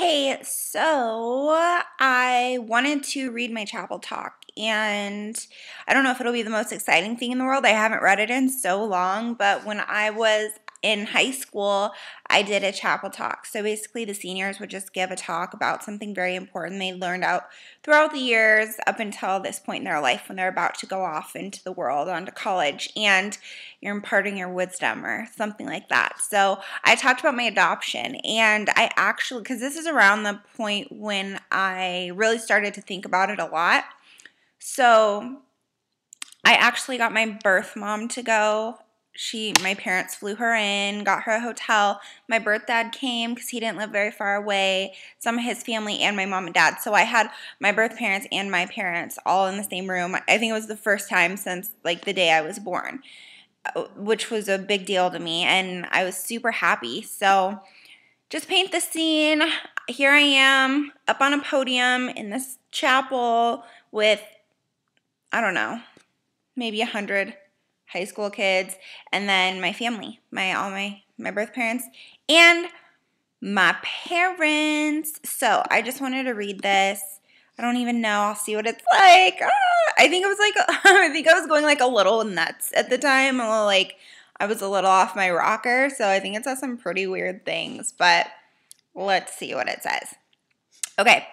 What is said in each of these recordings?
Hey, so I wanted to read my chapel talk, and I don't know if it'll be the most exciting thing in the world. I haven't read it in so long, but when I was in high school, I did a chapel talk. So basically, the seniors would just give a talk about something very important they learned out throughout the years up until this point in their life when they're about to go off into the world, onto college, and you're imparting your wisdom or something like that. So I talked about my adoption, and I actually, because this is around the point when I really started to think about it a lot. So I actually got my birth mom to go. My parents flew her in, got her a hotel. My birth dad came because he didn't live very far away, some of his family, and my mom and dad. So I had my birth parents and my parents all in the same room. I think it was the first time since like the day I was born, which was a big deal to me, and I was super happy. So just paint the scene. Here I am up on a podium in this chapel with, I don't know, maybe 100 high school kids, and then my family, my birth parents, and my parents. So I just wanted to read this. I don't even know. I'll see what it's like. I think it was like, I think I was going like a little nuts at the time. I was a little off my rocker. So I think it says some pretty weird things, but let's see what it says. Okay.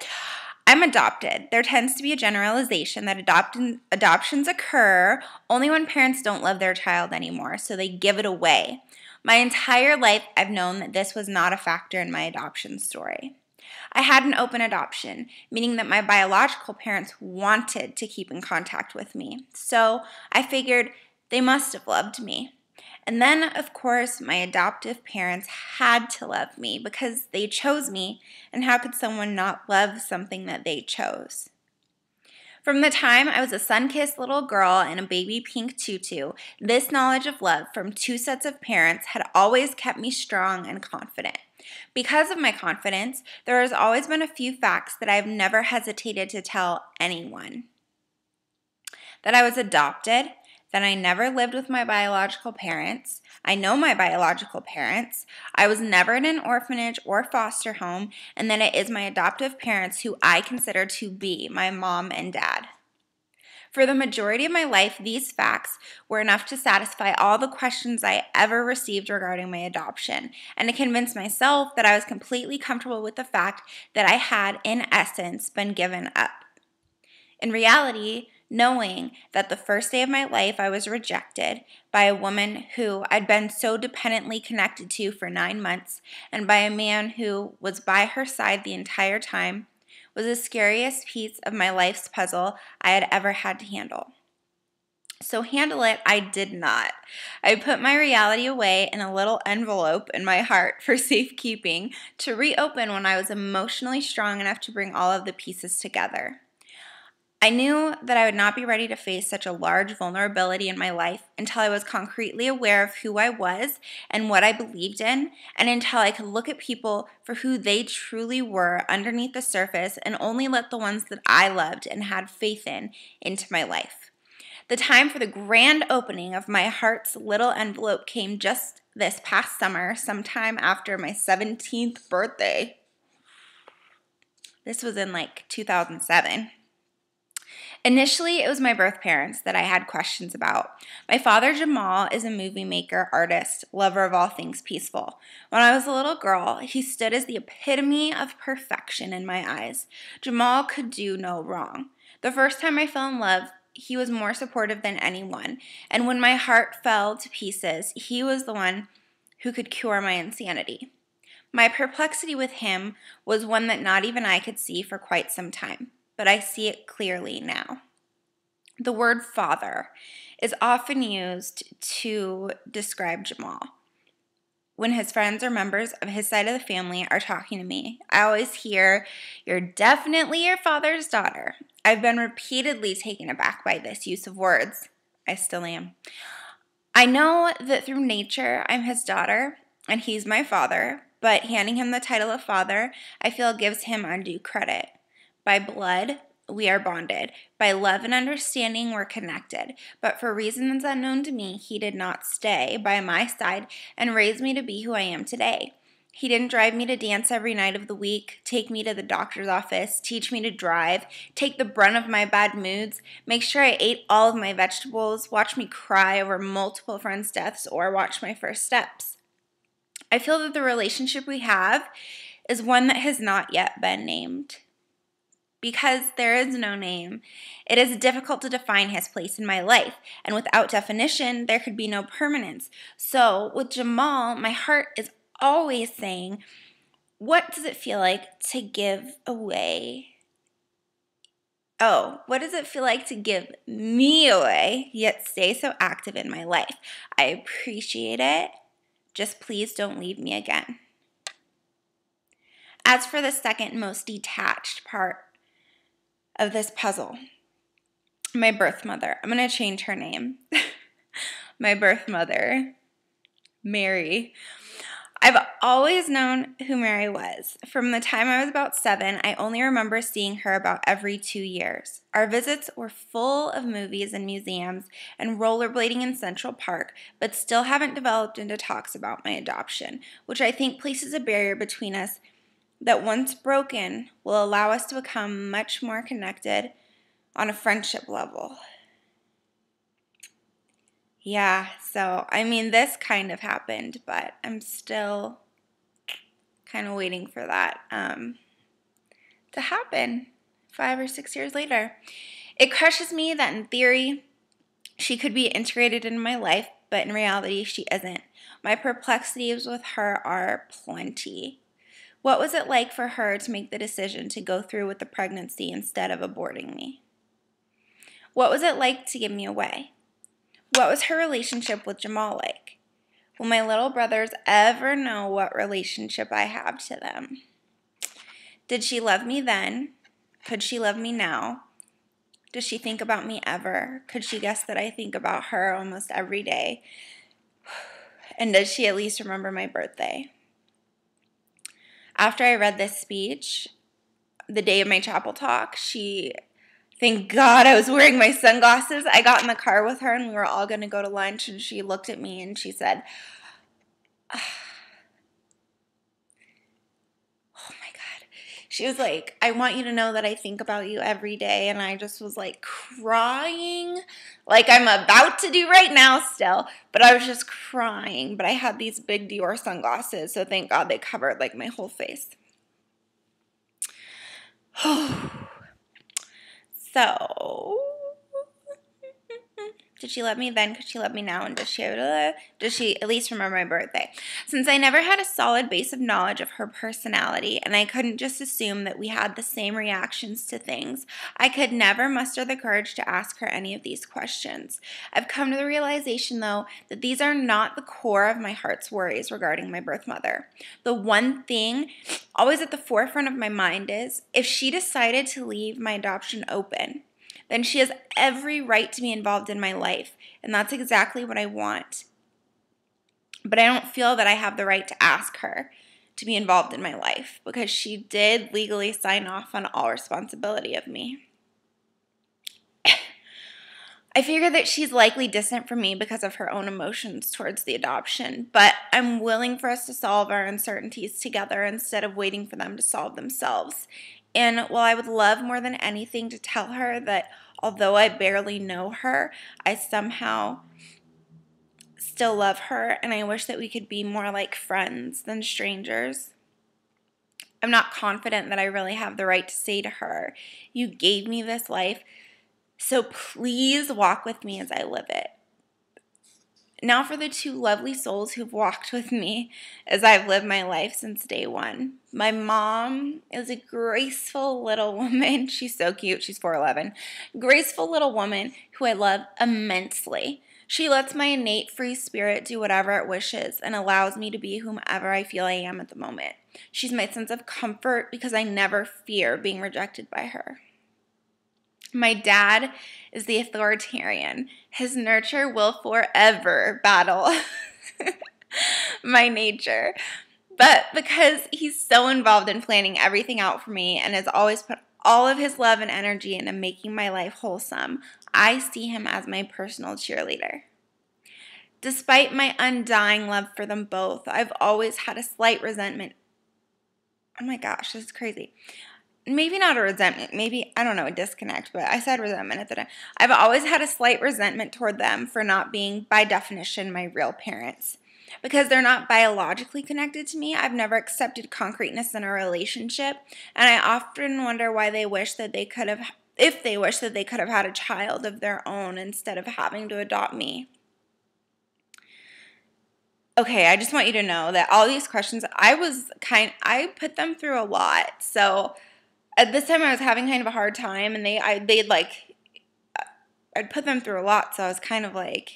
I'm adopted. There tends to be a generalization that adoptions occur only when parents don't love their child anymore, so they give it away. My entire life, I've known that this was not a factor in my adoption story. I had an open adoption, meaning that my biological parents wanted to keep in contact with me. So I figured they must have loved me. And then, of course, my adoptive parents had to love me because they chose me, and how could someone not love something that they chose? From the time I was a sun-kissed little girl in a baby pink tutu, this knowledge of love from two sets of parents had always kept me strong and confident. Because of my confidence, there has always been a few facts that I've never hesitated to tell anyone. That I was adopted, that I never lived with my biological parents. I know my biological parents. I was never in an orphanage or foster home, and that it is my adoptive parents who I consider to be my mom and dad. For the majority of my life, these facts were enough to satisfy all the questions I ever received regarding my adoption, and to convince myself that I was completely comfortable with the fact that I had, in essence, been given up. In reality, knowing that the first day of my life I was rejected by a woman who I'd been so dependently connected to for 9 months, and by a man who was by her side the entire time, was the scariest piece of my life's puzzle I had ever had to handle. So handle it, I did not. I put my reality away in a little envelope in my heart for safekeeping to reopen when I was emotionally strong enough to bring all of the pieces together. I knew that I would not be ready to face such a large vulnerability in my life until I was concretely aware of who I was and what I believed in, and until I could look at people for who they truly were underneath the surface and only let the ones that I loved and had faith in into my life. The time for the grand opening of my heart's little envelope came just this past summer, sometime after my 17th birthday. This was in like 2007. Initially, it was my birth parents that I had questions about. My father, Jamal, is a movie maker, artist, lover of all things peaceful. When I was a little girl, he stood as the epitome of perfection in my eyes. Jamal could do no wrong. The first time I fell in love, he was more supportive than anyone. And when my heart fell to pieces, he was the one who could cure my insanity. My perplexity with him was one that not even I could see for quite some time, but I see it clearly now. The word father is often used to describe Jamal. When his friends or members of his side of the family are talking to me, I always hear, "You're definitely your father's daughter." I've been repeatedly taken aback by this use of words. I still am. I know that through nature I'm his daughter and he's my father, but handing him the title of father, I feel gives him undue credit. By blood, we are bonded. By love and understanding, we're connected. But for reasons unknown to me, he did not stay by my side and raise me to be who I am today. He didn't drive me to dance every night of the week, take me to the doctor's office, teach me to drive, take the brunt of my bad moods, make sure I ate all of my vegetables, watch me cry over multiple friends' deaths, or watch my first steps. I feel that the relationship we have is one that has not yet been named. Because there is no name, it is difficult to define his place in my life, and without definition, there could be no permanence. So, with Jamal, my heart is always saying, what does it feel like to give away? Oh, what does it feel like to give me away, yet stay so active in my life? I appreciate it. Just please don't leave me again. As for the second most detached part of this puzzle, my birth mother. I'm going to change her name. My birth mother, Mary. I've always known who Mary was. From the time I was about 7, I only remember seeing her about every 2 years. Our visits were full of movies and museums and rollerblading in Central Park, but still haven't developed into talks about my adoption, which I think places a barrier between us that once broken will allow us to become much more connected on a friendship level. Yeah, so, I mean, this kind of happened, but I'm still kind of waiting for that to happen 5 or 6 years later. It crushes me that in theory, she could be integrated into my life, but in reality, she isn't. My perplexities with her are plenty. What was it like for her to make the decision to go through with the pregnancy instead of aborting me? What was it like to give me away? What was her relationship with Jamal like? Will my little brothers ever know what relationship I have to them? Did she love me then? Could she love me now? Does she think about me ever? Could she guess that I think about her almost every day? And does she at least remember my birthday? After I read this speech, the day of my chapel talk, thank God I was wearing my sunglasses. I got in the car with her and we were all going to go to lunch, and she looked at me and she said, oh my God. She was like, I want you to know that I think about you every day. And I just was like crying like I'm about to do right now still. But I was just crying. But I had these big Dior sunglasses, so thank God they covered like my whole face. So, did she love me then? Could she love me now? And does she at least remember my birthday? Since I never had a solid base of knowledge of her personality, and I couldn't just assume that we had the same reactions to things, I could never muster the courage to ask her any of these questions. I've come to the realization, though, that these are not the core of my heart's worries regarding my birth mother. The one thing always at the forefront of my mind is, if she decided to leave my adoption open, then she has every right to be involved in my life, and that's exactly what I want. But I don't feel that I have the right to ask her to be involved in my life, because she did legally sign off on all responsibility of me. I figure that she's likely distant from me because of her own emotions towards the adoption, but I'm willing for us to solve our uncertainties together instead of waiting for them to solve themselves. And while I would love more than anything to tell her that although I barely know her, I somehow still love her, and I wish that we could be more like friends than strangers, I'm not confident that I really have the right to say to her, you gave me this life, so please walk with me as I live it. Now for the 2 lovely souls who've walked with me as I've lived my life since day one. My mom is a graceful little woman. She's so cute. She's 4'11". Graceful little woman who I love immensely. She lets my innate free spirit do whatever it wishes and allows me to be whomever I feel I am at the moment. She's my sense of comfort because I never fear being rejected by her. My dad is the authoritarian. His nurture will forever battle my nature. But because he's so involved in planning everything out for me and has always put all of his love and energy into making my life wholesome, I see him as my personal cheerleader. Despite my undying love for them both, I've always had a slight resentment. Oh my gosh, this is crazy. Maybe not a resentment, maybe, I don't know, a disconnect, but I said resentment at the time. I've always had a slight resentment toward them for not being, by definition, my real parents. Because they're not biologically connected to me, I've never accepted concreteness in a relationship, and I often wonder why they wish that they could have, if they wish that they could have had a child of their own instead of having to adopt me. Okay, I just want you to know that all these questions, I put them through a lot. So at this time I was having kind of a hard time, and I'd put them through a lot. So I was kind of like,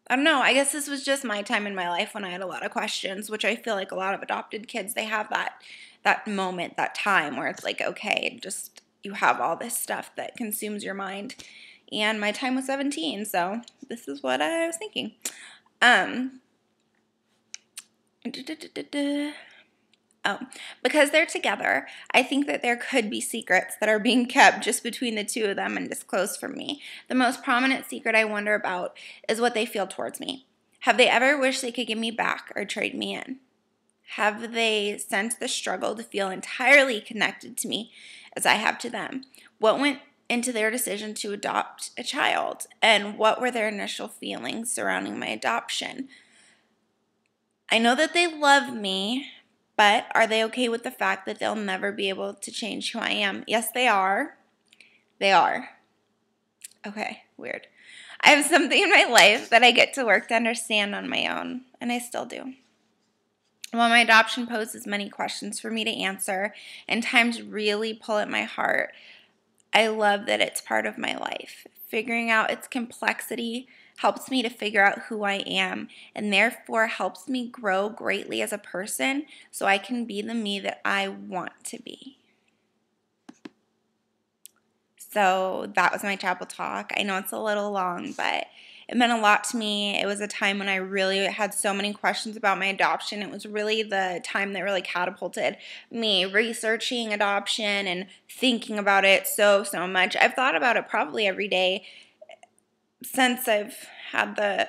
I don't know, I guess this was just my time in my life when I had a lot of questions, which I feel like a lot of adopted kids, they have that moment, that time where it's like, okay, just you have all this stuff that consumes your mind. And my time was 17, so this is what I was thinking. Because they're together, I think that there could be secrets that are being kept just between the two of them and disclosed from me. The most prominent secret I wonder about is what they feel towards me. Have they ever wished they could give me back or trade me in? Have they sensed the struggle to feel entirely connected to me as I have to them? What went into their decision to adopt a child, and what were their initial feelings surrounding my adoption? I know that they love me, but are they okay with the fact that they'll never be able to change who I am? Yes, they are. They are. Okay, weird. I have something in my life that I get to work to understand on my own, and I still do. While my adoption poses many questions for me to answer and times really pull at my heart, I love that it's part of my life. Figuring out its complexity helps me to figure out who I am, and therefore helps me grow greatly as a person so I can be the me that I want to be. So that was my chapel talk. I know it's a little long, but it meant a lot to me. It was a time when I really had so many questions about my adoption. It was really the time that really catapulted me researching adoption and thinking about it so much. I've thought about it probably every day since I've had the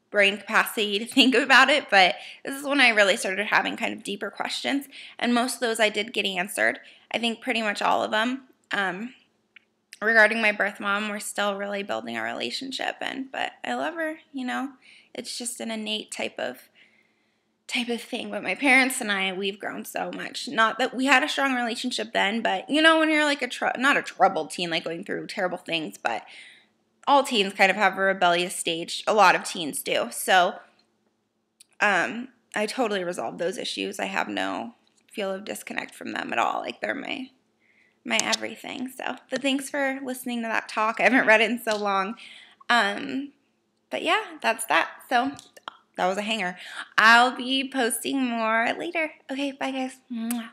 brain capacity to think about it, but this is when I really started having kind of deeper questions, and most of those I did get answered. I think pretty much all of them. Regarding my birth mom, we're still really building our relationship, but I love her, It's just an innate type of thing. But my parents and I, we've grown so much. Not that we had a strong relationship then, but when you're like not a troubled teen, like going through terrible things, but all teens kind of have a rebellious stage. A lot of teens do. So I totally resolved those issues. I have no feel of disconnect from them at all. Like they're my everything. So, but thanks for listening to that talk. I haven't read it in so long. But yeah, that's that. So that was a hanger. I'll be posting more later. Okay, bye guys. Mwah.